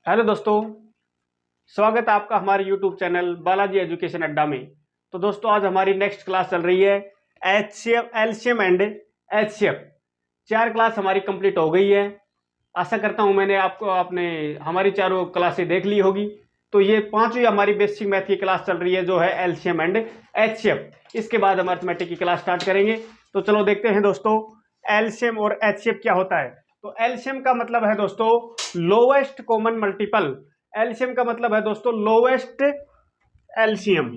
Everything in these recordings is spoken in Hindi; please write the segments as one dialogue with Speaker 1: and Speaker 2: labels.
Speaker 1: हेलो दोस्तों, स्वागत है आपका हमारे यूट्यूब चैनल बालाजी एजुकेशन अड्डा में। तो दोस्तों आज हमारी नेक्स्ट क्लास चल रही है HCF, LCM and HCF. 4 class हमारी कंप्लीट हो गई है। आशा करता हूं मैंने आपने हमारी चारों क्लासें देख ली होगी। तो ये पांचवी हमारी बेसिक मैथ की क्लास चल रही है जो है एलसीएम एंड एचसीएफ। इसके बाद हम अर्थमेटिक की क्लास स्टार्ट करेंगे। तो चलो देखते हैं दोस्तों एलसीएम और एचसीएफ क्या होता है। तो एलसीएम का मतलब है दोस्तों लोवेस्ट कॉमन मल्टीपल। एलसीएम का मतलब है दोस्तों लोवेस्ट एलसीएम।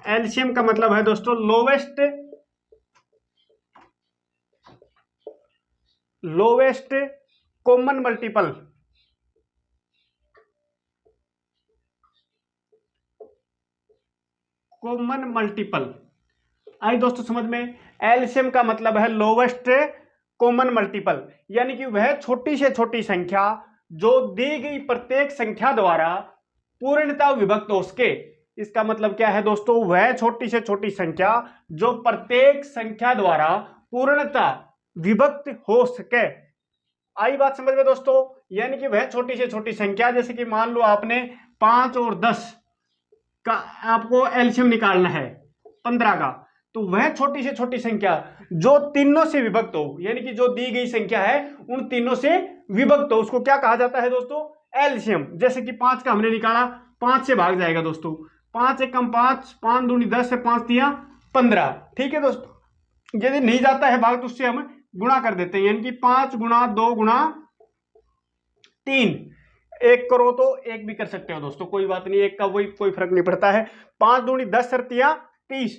Speaker 1: एलसीएम का मतलब है दोस्तों lowest common multiple. Common multiple आई दोस्तों समझ में। एलसीएम का मतलब है लोवेस्ट कॉमन मल्टीपल, यानी कि वह छोटी से छोटी संख्या जो दी गई प्रत्येक संख्या द्वारा पूर्णतः विभक्त हो सके। इसका मतलब क्या है दोस्तों, वह छोटी से छोटी संख्या जो प्रत्येक संख्या द्वारा पूर्णतः विभक्त हो सके। आई बात समझ में दोस्तों। यानी कि वह छोटी से छोटी संख्या, जैसे कि मान लो आपने 5 और 10 का आपको एलसीएम निकालना है 15 का, तो वह छोटी से छोटी संख्या जो तीनों से विभक्त हो, यानी कि जो दी गई संख्या है उन तीनों से विभक्त हो, उसको क्या कहा जाता है दोस्तों, एलसीएम। जैसे कि 5 का हमने निकाला, 5 से भाग जाएगा दोस्तों, 5 एकम 5, 5 दूनी 10 से 5 तिया 15। ठीक है दोस्तों, यदि नहीं जाता है भाग तो उससे हम गुणा कर देते हैं, यानी कि 5 गुणा 2 गुणा 3। एक करो तो एक भी कर सकते हो दोस्तों, कोई बात नहीं, एक का वही कोई फर्क नहीं पड़ता है। 5 दूनी 10 सरतिया 30।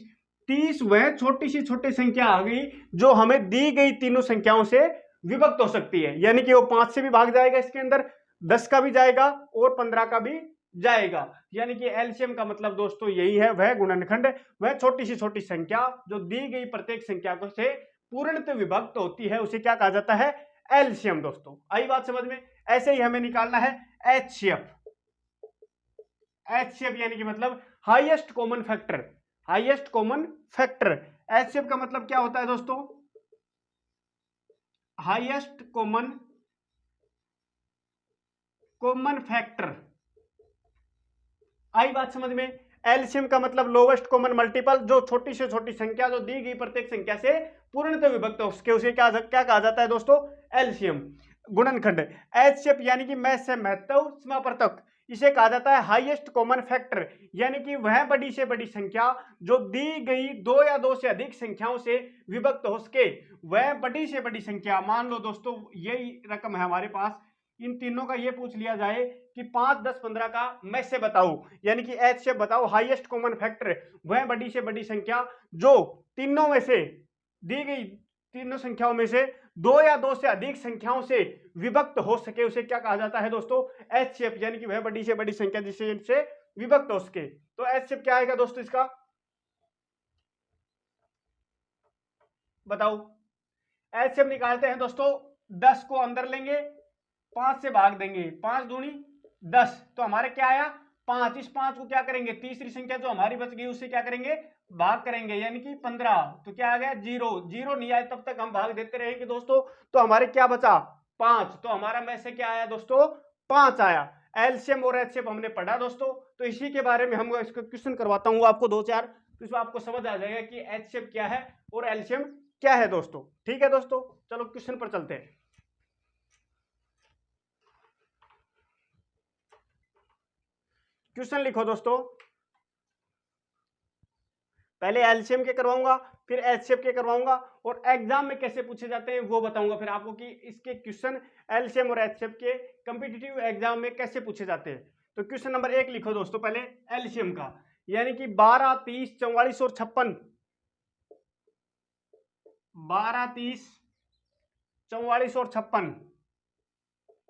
Speaker 1: 30 वह छोटी सी छोटी संख्या आ गई जो हमें दी गई तीनों संख्याओं से विभक्त हो सकती है, यानी कि वो 5 से भी भाग जाएगा इसके अंदर, 10 का भी जाएगा और 15 का भी जाएगा। यानी कि एलसीएम का मतलब दोस्तों यही है, वह गुणनखंड, वह छोटी सी छोटी संख्या जो दी गई प्रत्येक संख्या को से पूर्णतः विभक्त होती है, उसे क्या कहा जाता है, एलसीएम। दोस्तों आई बात समझ में। ऐसे ही हमें निकालना है एचसीएफ। एचसीएफ यानी कि मतलब highest common factor. Highest common factor HCF का मतलब क्या होता है दोस्तों, हाईएस्ट कॉमन फैक्टर। आई बात समझ में। एलसीएम का मतलब लोवेस्ट कॉमन मल्टीपल, जो छोटी से छोटी संख्या जो दी गई प्रत्येक संख्या से पूर्णतः विभक्त उसके उसे क्या क्या कहा जाता है दोस्तों, एलसीएम। गुणनखंड एचसीएफ यानी कि मैथ से महत्व समापर्तक, इसे कहा जाता है हाईएस्ट कॉमन फैक्टर, यानी कि वह बड़ी से बड़ी संख्या जो दी गई दो या दो से अधिक संख्याओं से विभक्त हो सके। वह बड़ी से बड़ी संख्या, मान लो दोस्तों यही रकम है हमारे पास, इन तीनों का ये पूछ लिया जाए कि 5, 10, 15 का मैं से बताओ, यानी कि एच से बताओ हाईएस्ट कॉमन फैक्टर, वह बड़ी से बड़ी संख्या जो तीनों में से दी गई तीनों संख्याओं में से दो या दो से अधिक संख्याओं से विभक्त हो सके, उसे क्या कहा जाता है दोस्तों, एचसीएफ, यानी कि वह बड़ी से बड़ी संख्या जिससे विभक्त हो सके। तो एचसीएफ क्या आएगा दोस्तों इसका, बताओ। एचसीएफ निकालते हैं दोस्तों, 10 को अंदर लेंगे, 5 से भाग देंगे, 5 दूनी 10, तो हमारे क्या आया 5। इस 5 को क्या करेंगे, तीसरी संख्या जो हमारी बच गई उससे क्या करेंगे, भाग करेंगे, यानी कि 15। तो क्या आ गया 0। 0 नहीं आए तब तक हम भाग देते रहेंगे दोस्तों, तो हमारे क्या बचा 5। तो हमारा में से क्या आया दोस्तों, 5 आया। एलसीएम और एचसीएफ हमने पढ़ा दोस्तों, तो इसी के बारे में हम इसको क्वेश्चन करवाता हूँ आपको 2-4, तो इसमें आपको समझ आ जाएगा कि एचसीएफ क्या है और एलसीएम क्या है दोस्तों। ठीक है दोस्तों, चलो क्वेश्चन पर चलते हैं। क्वेश्चन लिखो दोस्तों, पहले एलसीएम के करवाऊंगा, फिर एचसीएफ के करवाऊंगा, और एग्जाम में कैसे पूछे जाते हैं वो बताऊंगा फिर आपको कि इसके क्वेश्चन एलसीएम और एचसीएफ के कॉम्पिटिटिव एग्जाम में कैसे पूछे जाते हैं। तो क्वेश्चन नंबर 1 लिखो दोस्तों पहले एलसीएम का, यानी कि 12, 30, 44 और 56। 12, 30, 44 और 56,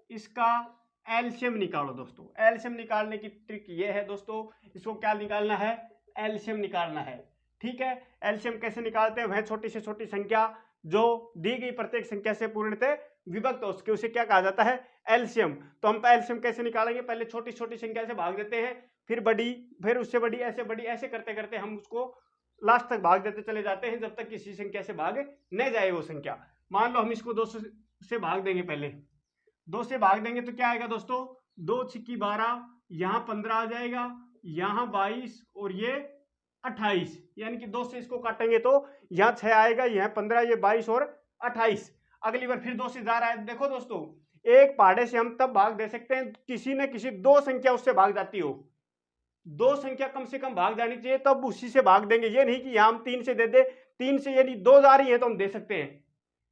Speaker 1: इसका एलसीएम निकालो दोस्तों। एलसीएम निकालने की ट्रिक ये है दोस्तों, इसको क्या निकालना है, एलसीएम निकालना है। ठीक है, एलसीएम कैसे निकालते हैं, वह छोटी से छोटी संख्या जो दी गई प्रत्येक संख्या से पूर्णतः विभक्त हो उसके उसे क्या कहा जाता है, एलसीएम। तो हम एलसीएम कैसे निकालेंगे, पहले छोटी छोटी संख्या से भाग देते हैं, फिर बड़ी, फिर उससे बड़ी, ऐसे करते करते हम उसको लास्ट तक भाग देते चले जाते हैं जब तक किसी संख्या से भाग न जाए वो संख्या। मान लो हम इसको 200 से भाग देंगे, पहले 2 से भाग देंगे तो क्या आएगा दोस्तों, 2 छिक्की 12, यहाँ 15 आ जाएगा, यहाँ 22 और ये 28, यानी कि 2 से इसको काटेंगे तो यहाँ 6 आएगा, यहाँ 15, ये 22 और 28। अगली बार फिर 2 से जा रहा है। देखो दोस्तों, एक पहाड़े से हम तब भाग दे सकते हैं किसी न किसी 2 संख्या उससे भाग जाती हो, 2 संख्या कम से कम भाग जानी चाहिए, तब उसी से भाग देंगे। ये नहीं कि यहां हम 3 से दे दे, 3 से यदि 2 जा रही है तो हम दे सकते हैं,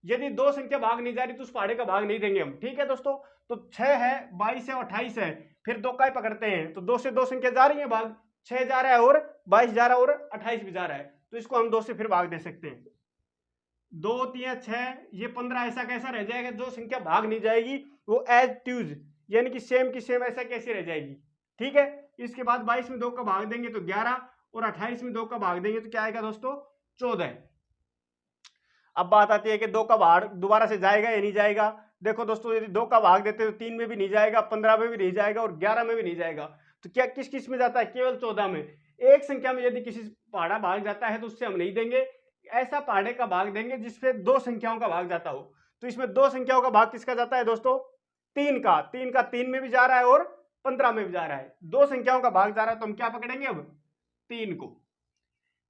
Speaker 1: यदि 2 संख्या भाग नहीं जा रही तो उस पहाड़े का भाग नहीं देंगे हम। ठीक है दोस्तों, तो 6 है, 22 है और 28 है, फिर 2 का ही पकड़ते हैं, तो 2 से 2 संख्या जा रही है भाग, 6 जा रहा है और 22 जा रहा है और 28 भी जा रहा है, तो इसको हम 2 से फिर भाग दे सकते हैं। 2 3 6, ये 15 ऐसा कैसा रह जाएगा, जो संख्या भाग नहीं जाएगी वो एज ट्यूज, यानी कि सेम की सेम ऐसा कैसे रह जाएगी। ठीक है, इसके बाद 22 में 2 का भाग देंगे तो 11 और 28 में 2 का भाग देंगे तो क्या आएगा दोस्तों, 14। अब बात आती है कि 2 का भाग दोबारा से जाएगा या नहीं जाएगा। देखो दोस्तों, यदि 2 का भाग देते तो 3 में भी नहीं जाएगा, 15 में भी नहीं जाएगा और 11 में भी नहीं जाएगा, तो क्या किस किस में जाता है, केवल 14 में। एक संख्या में यदि किसी पहाड़ा भाग जाता है तो उससे हम नहीं देंगे, ऐसा पहाड़े का भाग देंगे जिसपे 2 संख्याओं का भाग जाता हो। तो इसमें 2 संख्याओं का भाग किसका जाता है दोस्तों, 3 का। 3 में भी जा रहा है और 15 में भी जा रहा है, 2 संख्याओं का भाग जा रहा है, तो हम क्या पकड़ेंगे अब, 3 को।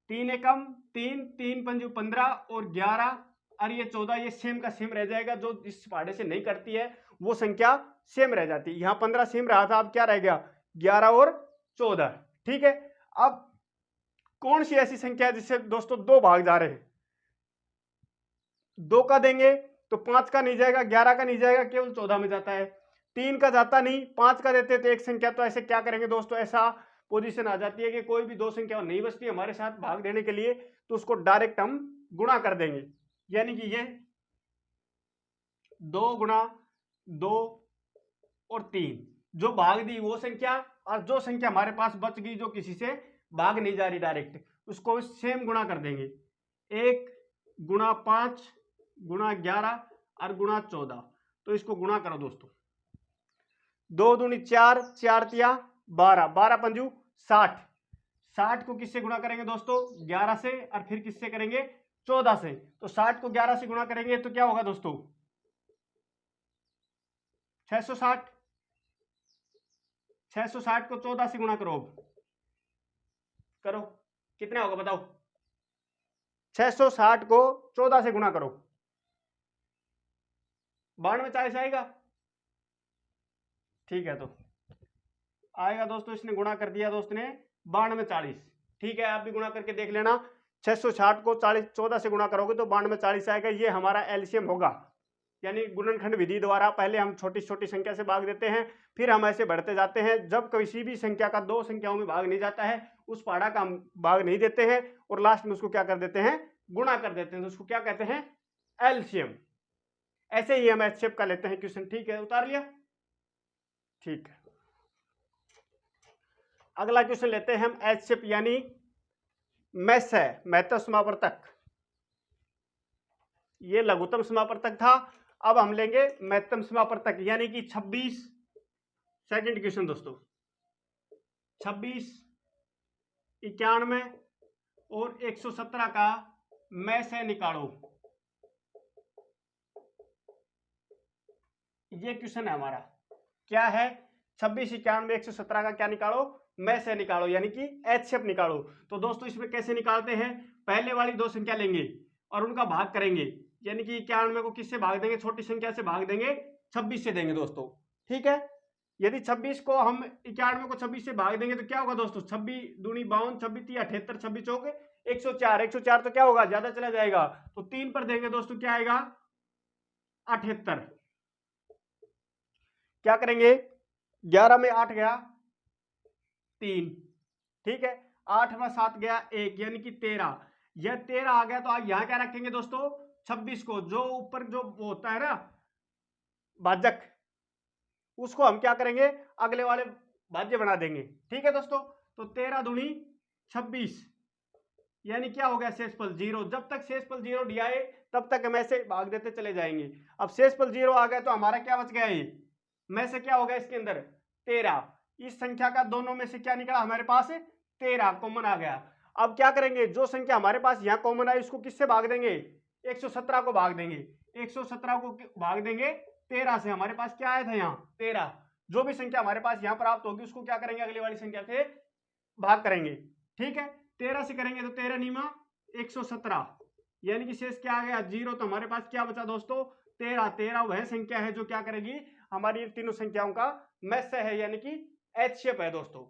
Speaker 1: 3 एकम 3, 3 पंजू 15 और 11 और ये 14, ये सेम का सेम रह जाएगा। जो इस पहाड़े से नहीं करती है वो संख्या सेम रह जाती है। यहाँ 15 सेम रहा था, अब क्या रह गया, 11 और 14। ठीक है, अब कौन सी ऐसी संख्या है जिससे दोस्तों 2 भाग जा रहे हैं, 2 का देंगे तो 5 का नहीं जाएगा, 11 का नहीं जाएगा, केवल 14 में जाता है। 3 का जाता नहीं, 5 का देते तो एक संख्या, तो ऐसे क्या करेंगे दोस्तों, ऐसा पोजीशन आ जाती है कि कोई भी 2 संख्या नहीं बचती हमारे साथ भाग देने के लिए, तो उसको डायरेक्ट हम गुणा कर देंगे, यानी कि ये 2 गुणा 2 और 3, जो भाग दी वो संख्या, और जो संख्या हमारे पास बच गई जो किसी से भाग नहीं जा रही डायरेक्ट, उसको सेम गुणा कर देंगे। 1 गुणा 5 गुणा 11 और गुणा 14, तो इसको गुणा करो दोस्तों। 2 दूनी 4, 4 तिया 12, 12 पंजू 60, 60 को किससे गुणा करेंगे दोस्तों, 11 से, और फिर किससे करेंगे, 14 से। तो 60 को 11 से गुणा करेंगे तो क्या होगा दोस्तों, 660। 660 को 14 से गुणा करो, अब करो, कितना होगा बताओ, 660 को 14 से गुणा करो, 92 40 आएगा। ठीक है, तो आएगा दोस्तों, इसने गुणा कर दिया दोस्त ने 92 40। ठीक है, आप भी गुणा करके देख लेना, 660 को 14 से गुणा करोगे तो 92 40 आएगा। ये हमारा एलसीएम होगा, यानी गुणनखंड विधि द्वारा पहले हम छोटी छोटी संख्या से भाग देते हैं, फिर हम ऐसे बढ़ते जाते हैं। जब किसी भी संख्या का 2 संख्याओं में भाग नहीं जाता है, उस पहाड़ा का हम भाग नहीं देते हैं और लास्ट में उसको क्या कर देते हैं, गुणा कर देते हैं, तो उसको क्या कहते हैं, एलसीएम। ऐसे ही हम एचसीएफ का लेते हैं क्वेश्चन। ठीक है, उतार लिया। ठीक है, अगला क्वेश्चन लेते हैं हम एचसीएफ, यानी मैस है, महत्तम समावर्तक। ये लघुत्तम समावर्तक था, अब हम लेंगे महत्तम समावर्तक, यानी कि 26। सेकंड क्वेश्चन दोस्तों, 26, 91 और 117 का मैस है, निकालो। ये क्वेश्चन है हमारा, क्या है, 26, 91, 117 का क्या निकालो, मैस है निकालो, यानी कि एचसीएफ निकालो। तो दोस्तों इसमें कैसे निकालते हैं, पहले वाली 2 संख्या लेंगे और उनका भाग करेंगे, यानी कि 91 को किससे भाग देंगे, छोटी संख्या से भाग देंगे, 26 से देंगे दोस्तों। ठीक है, यदि 26 को हम 91 को 26 से भाग देंगे तो क्या होगा दोस्तों, 26 दूनी 52, 26 तीन 78, 26 चौक 104, 104 तो क्या होगा, ज्यादा चला जाएगा, तो 3 पर देंगे दोस्तों, क्या आएगा, 78। क्या करेंगे, 11 में 8 गया 3, ठीक है, 8 में 7 गया 1, यानी कि 13। यह 13 आ गया, तो आप यहां क्या रखेंगे दोस्तों, 26 को, जो ऊपर जो वो होता है ना भाजक, उसको हम क्या करेंगे, अगले वाले भाज्य बना देंगे। ठीक है दोस्तों, तो 13 दूनी 26, यानी क्या हो गया, शेषफल 0। जब तक शेषफल 0 दिया है तब तक हम ऐसे भाग देते चले जाएंगे। अब शेषफल 0 आ गया तो हमारा क्या बच गया, ये में से क्या हो गया, इसके अंदर 13। इस संख्या का दोनों में से क्या निकला हमारे पास, 13 कॉमन आ गया। अब क्या करेंगे, जो संख्या हमारे पास यहाँ कॉमन आई उसको किससे भाग देंगे, 117 को भाग देंगे, 117 को भाग देंगे 13 से हमारे पास क्या आया था यहाँ 13। जो भी संख्या हमारे पास यहाँ प्राप्त होगी उसको क्या करेंगे, अगली वाली संख्या से भाग करेंगे। ठीक है, 13 से करेंगे तो 13 नीमा 117, यानी कि शेष क्या आ गया 0। तो हमारे पास क्या बचा दोस्तों 13। 13 वह संख्या है जो क्या करेगी, हमारी तीनों संख्याओं का मैस्य है, यानी कि एच शेप है दोस्तों।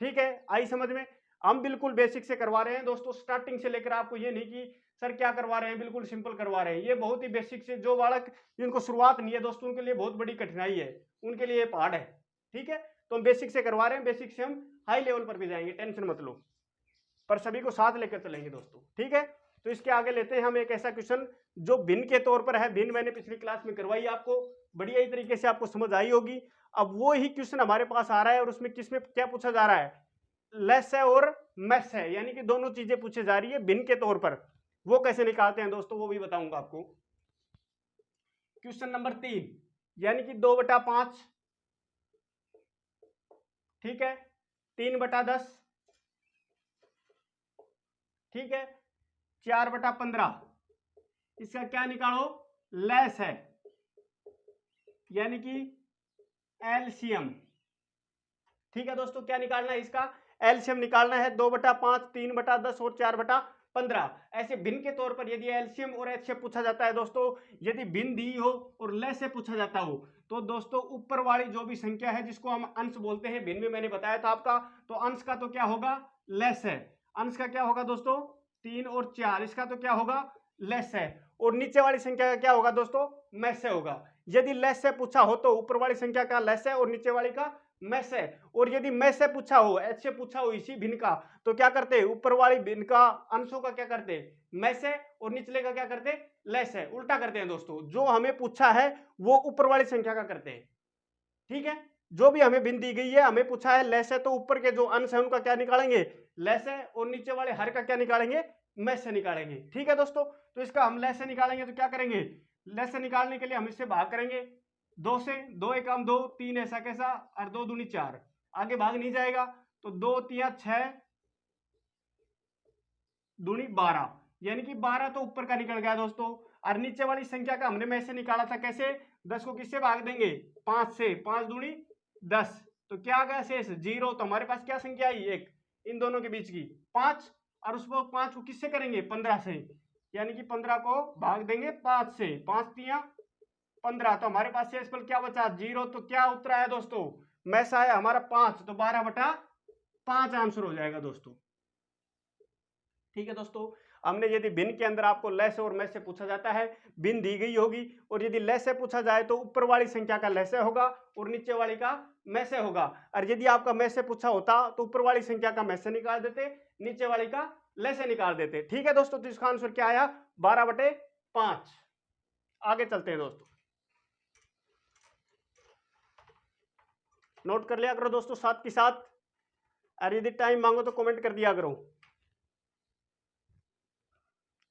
Speaker 1: ठीक है, आई समझ में। हम बिल्कुल बेसिक से करवा रहे हैं दोस्तों, स्टार्टिंग से लेकर आपको ये नहीं कि सर क्या करवा रहे हैं, बिल्कुल सिंपल करवा रहे हैं। ये बहुत ही बेसिक से, जो बालक जिनको शुरुआत नहीं है दोस्तों उनके लिए बहुत बड़ी कठिनाई है, उनके लिए पहाड़ है। ठीक है, तो हम बेसिक से करवा रहे हैं, बेसिक से हम हाई लेवल पर भी जाएंगे, टेंशन मत लो, पर सभी को साथ लेकर चलेंगे दोस्तों। ठीक है, तो इसके आगे लेते हैं हम एक ऐसा क्वेश्चन जो भिन्न के तौर पर है। भिन्न मैंने पिछली क्लास में करवाई, आपको बढ़िया ही तरीके से आपको समझ आई होगी। अब वो ही क्वेश्चन हमारे पास आ रहा है और उसमें किसमें क्या पूछा जा रहा है, लेस है और मेस है, यानी कि दोनों चीजें पूछी जा रही है भिन्न के तौर पर। वो कैसे निकालते हैं दोस्तों वो भी बताऊंगा आपको। क्वेश्चन नंबर 3, यानी कि 2/5, ठीक है, 3/10, ठीक है, 4/15। इसका क्या निकालो, लेस है, यानी कि एलसीएम। ठीक है दोस्तों, क्या निकालना है, इसका एलसीएम निकालना है। 2/5, 3/10 और 4/15। ऐसे भिन्न के तौर पर यदि एलसीएम और एचसीएफ पूछा जाता है दोस्तों, यदि भिन्न दी हो और लेस से पूछा जाता हो, तो दोस्तों ऊपर वाली जो भी संख्या है जिसको हम अंश बोलते हैं, भिन्न में मैंने बताया था आपका, तो अंश का तो क्या होगा, लेस है। अंश का क्या होगा दोस्तों 3 और 4, इसका तो क्या होगा, लेस है। और नीचे वाली संख्या का क्या होगा दोस्तों, मैस से होगा। यदि लेस से पूछा हो तो ऊपर वाली संख्या का लेस है और नीचे वाली का मैस है। और यदि मैस से पूछा हो, एच से पूछा हो इसी भिन्न का, तो क्या करते, ऊपर वाली भिन्न का अंशों का क्या करते, मैस है, और निचले का क्या करते, लेस है। उल्टा करते हैं दोस्तों, जो हमें पूछा है वो ऊपर वाली संख्या का करते हैं। ठीक है, जो भी हमें भिन्न दी गई है, हमें पूछा है लेस है, तो ऊपर के जो अंश है उनका क्या निकालेंगे, लेस है, और नीचे वाले हर का क्या निकालेंगे, मैस से निकालेंगे। ठीक है दोस्तों, तो इसका हम लेस से निकालेंगे तो क्या करेंगे, लेस से निकालने के लिए हम इससे भाग करेंगे 2 से, 2 एकम 2, 3 ऐसा कैसा, और 2 दूनी 4, आगे भाग नहीं जाएगा, तो 2 तिया 6 दूनी 12, यानी कि 12 तो ऊपर का निकल गया दोस्तों। और नीचे वाली संख्या का हमने में से निकाला था कैसे, 10 को किससे भाग देंगे, 5 से, 5 दूनी 10, तो क्या आ गया शेष 0। तो हमारे पास क्या संख्या आई, एक, इन दोनों के बीच की 5, और उसको 5 को किससे करेंगे, 15 से, यानी कि 15 को भाग देंगे 5 से, 5 तिया 15, तो हमारे पास शेषफल क्या बचा 0। तो क्या उत्तर आया दोस्तों, मैस आया हमारा 5, तो 12/5 आंसर हो जाएगा दोस्तों। ठीक है दोस्तों, हमने यदि भिन्न के अंदर आपको लेस और मैस से पूछा जाता है, भिन्न दी गई होगी, और यदि लेस से पूछा जाए तो ऊपर वाली संख्या का लेस होगा और नीचे वाली का मैस होगा। और यदि आपका मैस से पूछा होता तो ऊपर वाली संख्या का मैस निकाल देते, नीचे वाली का लेस निकाल देते। ठीक है दोस्तों, तो इसका आंसर क्या आया, 12/5। आगे चलते हैं दोस्तों, नोट कर लिया करो दोस्तों साथ के साथ, और यदि टाइम मांगो तो कमेंट कर दिया करो।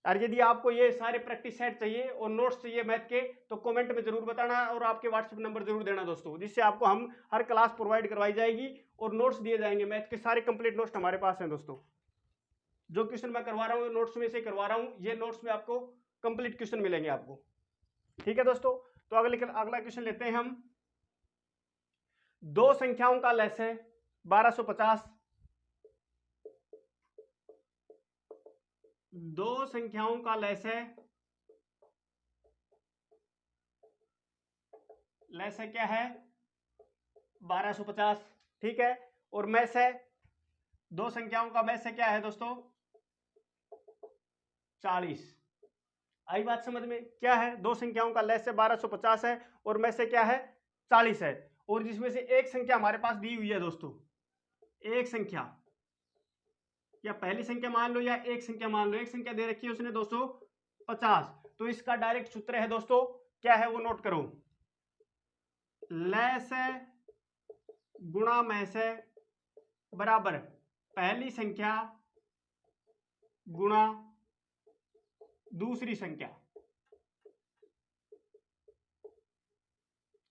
Speaker 1: और यदि आपको ये सारे प्रैक्टिस सेट चाहिए और नोट्स चाहिए मैथ के, तो कमेंट में जरूर बताना और आपके व्हाट्सएप नंबर जरूर देना दोस्तों, जिससे आपको हम हर क्लास प्रोवाइड करवाई जाएगी और नोट्स दिए जाएंगे। मैथ के सारे कंप्लीट नोट्स हमारे पास हैं दोस्तों। जो क्वेश्चन मैं करवा रहा हूँ नोट्स में से करवा रहा हूँ, ये नोट्स में आपको कंप्लीट क्वेश्चन मिलेंगे आपको। ठीक है दोस्तों, तो अगला क्वेश्चन लेते हैं हम। दो संख्याओं का लेस है 1250, दो संख्याओं का लेस है, क्या है 1250, ठीक है, और मैस है, दो संख्याओं का मैस है क्या है दोस्तों 40। आई बात समझ में, क्या है, दो संख्याओं का लेस है 1250 है और मैस है क्या है 40 है, और जिसमें से एक संख्या हमारे पास दी हुई है दोस्तों, एक संख्या या पहली संख्या मान लो या एक संख्या मान लो, एक संख्या दे रखी है उसने 250, तो इसका डायरेक्ट सूत्र है दोस्तों, क्या है वो नोट करो, लेस है गुणा मैस है बराबर पहली संख्या गुणा दूसरी संख्या।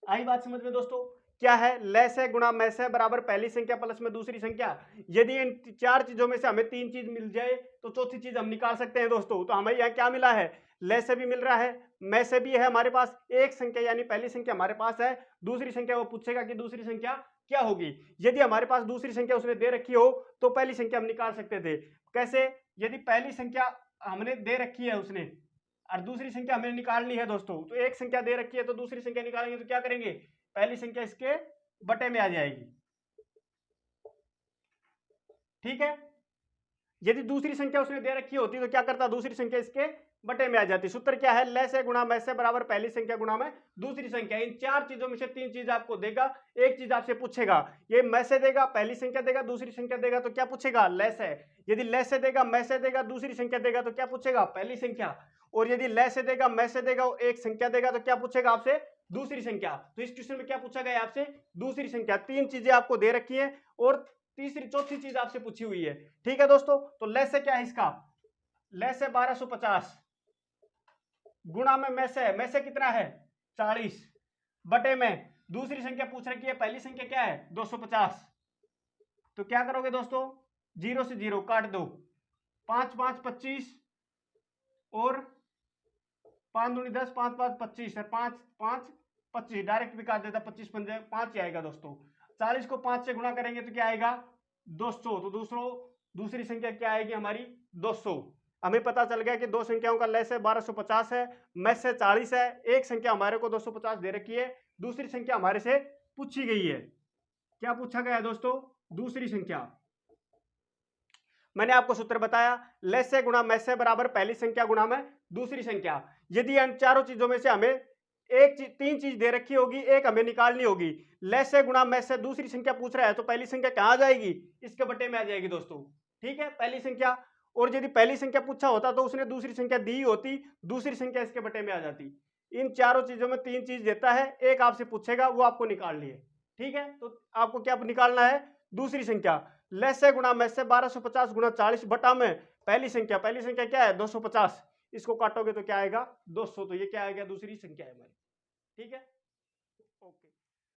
Speaker 1: आई बात समझ में दोस्तों, क्या है, लेस है गुणा मैस है बराबर पहली संख्या प्लस में दूसरी संख्या। यदि इन चार चीजों में से हमें तीन चीज मिल जाए तो चौथी चीज हम निकाल सकते हैं दोस्तों। तो हमें यहाँ क्या मिला है, ले से भी मिल रहा है, मैं से भी है हमारे पास। एक संख्या यानी पहली संख्या हमारे पास है, दूसरी संख्या वो पूछेगा कि दूसरी संख्या क्या होगी। यदि हमारे पास दूसरी संख्या उसने दे रखी हो तो पहली संख्या हम निकाल सकते थे। कैसे? यदि पहली संख्या हमने दे रखी है उसने और दूसरी संख्या हमें निकालनी है दोस्तों, तो एक संख्या दे रखी है तो दूसरी संख्या निकालेंगे तो क्या करेंगे, पहली संख्या इसके बटे में आ जाएगी। ठीक है, यदि दूसरी संख्या उसने दे रखी होती तो क्या करता, दूसरी संख्या इसके बटे में आ जाती। सूत्र क्या है, ले से गुणा मैं से बराबर पहली संख्या गुणा में दूसरी संख्या। इन चार चीजों में से तीन चीज आपको देगा, एक चीज आपसे पूछेगा। ये मैं से देगा, पहली संख्या देगा, दूसरी संख्या देगा तो क्या पूछेगा, ले से। यदि ले से देगा, मैं से देगा, दूसरी संख्या देगा तो क्या पूछेगा, पहली संख्या। और यदि ले से देगा, मैं से देगा, एक संख्या देगा तो क्या पूछेगा आपसे, दूसरी संख्या। तो इस क्वेश्चन में क्या पूछा गया आपसे, दूसरी संख्या। तीन चीजें आपको दे रखी है और तीसरी चौथी चीज आपसे पूछी हुई है। ठीक है दोस्तों, तो ले से क्या है इसका, ले से 1250 गुणा में मैं से कितना है 40 बटे में दूसरी संख्या पूछ रखी है, पहली संख्या क्या है 250। तो क्या करोगे दोस्तों, जीरो से जीरो काट दो, 5 5 25 और 5 दूनी 10, 5 5 25 है, 5 5 25 डायरेक्ट भी काट देता, 25 पंजे 5 ही आएगा दोस्तों। 40 को 5 से गुणा करेंगे तो क्या आएगा 200। तो दूसरी संख्या क्या आएगी हमारी 200। हमें पता चल गया कि दो संख्याओं का लय से 1250 है, मैं से 40 है। एक संख्या हमारे को 250 दे रखी है, दूसरी संख्या हमारे से पूछी गई है। क्या पूछा गया है दोस्तों, दूसरी संख्या। मैंने आपको सूत्र बताया, ले से गुणा मैं से बराबर पहली संख्या गुणा में दूसरी संख्या। यदि इन चारों चीजों में से हमें तीन चीज दे रखी होगी, एक हमें निकालनी होगी। ले से गुणा मैं से दूसरी संख्या पूछ रहा है तो पहली संख्या कहां आ जाएगी, इसके बटे में आ जाएगी दोस्तों। ठीक है, पहली संख्या। और यदि पहली संख्या पूछा होता तो उसने दूसरी संख्या दी होती, दूसरी संख्या इसके बटे में आ जाती। इन चारों चीजों में तीन चीज देता है, एक आपसे पूछेगा, वो आपको निकालनी है। ठीक है, तो आपको क्या निकालना है, दूसरी संख्या। ले से गुणा मैं से 1250 गुणा 40 बटा में पहली संख्या क्या है 250। इसको काटोगे तो क्या आएगा 200। तो ये क्या आएगा, दूसरी संख्या है हमारी। ठीक है, ओके।